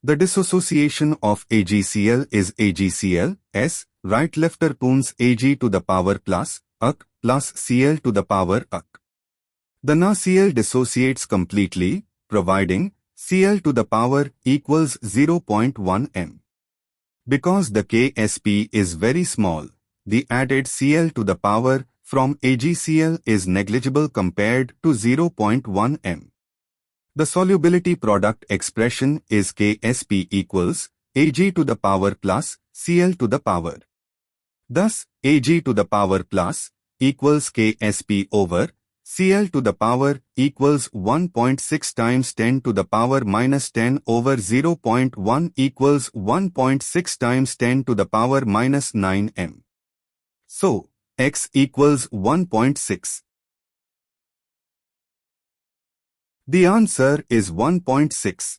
The dissociation of AgCl is AgCl, S, right-left terpunes Ag to the power plus, Ag, plus Cl to the power Ag. The NaCl dissociates completely, providing Cl to the power equals 0.1 m. Because the Ksp is very small, the added Cl to the power from AgCl is negligible compared to 0.1 m. The solubility product expression is Ksp equals Ag to the power plus Cl to the power. Thus, Ag to the power plus equals Ksp over Cl to the power equals 1.6 times 10 to the power minus 10 over 0.1 equals 1.6 times 10 to the power minus 9 m. So, x equals 1.6. The answer is 1.6.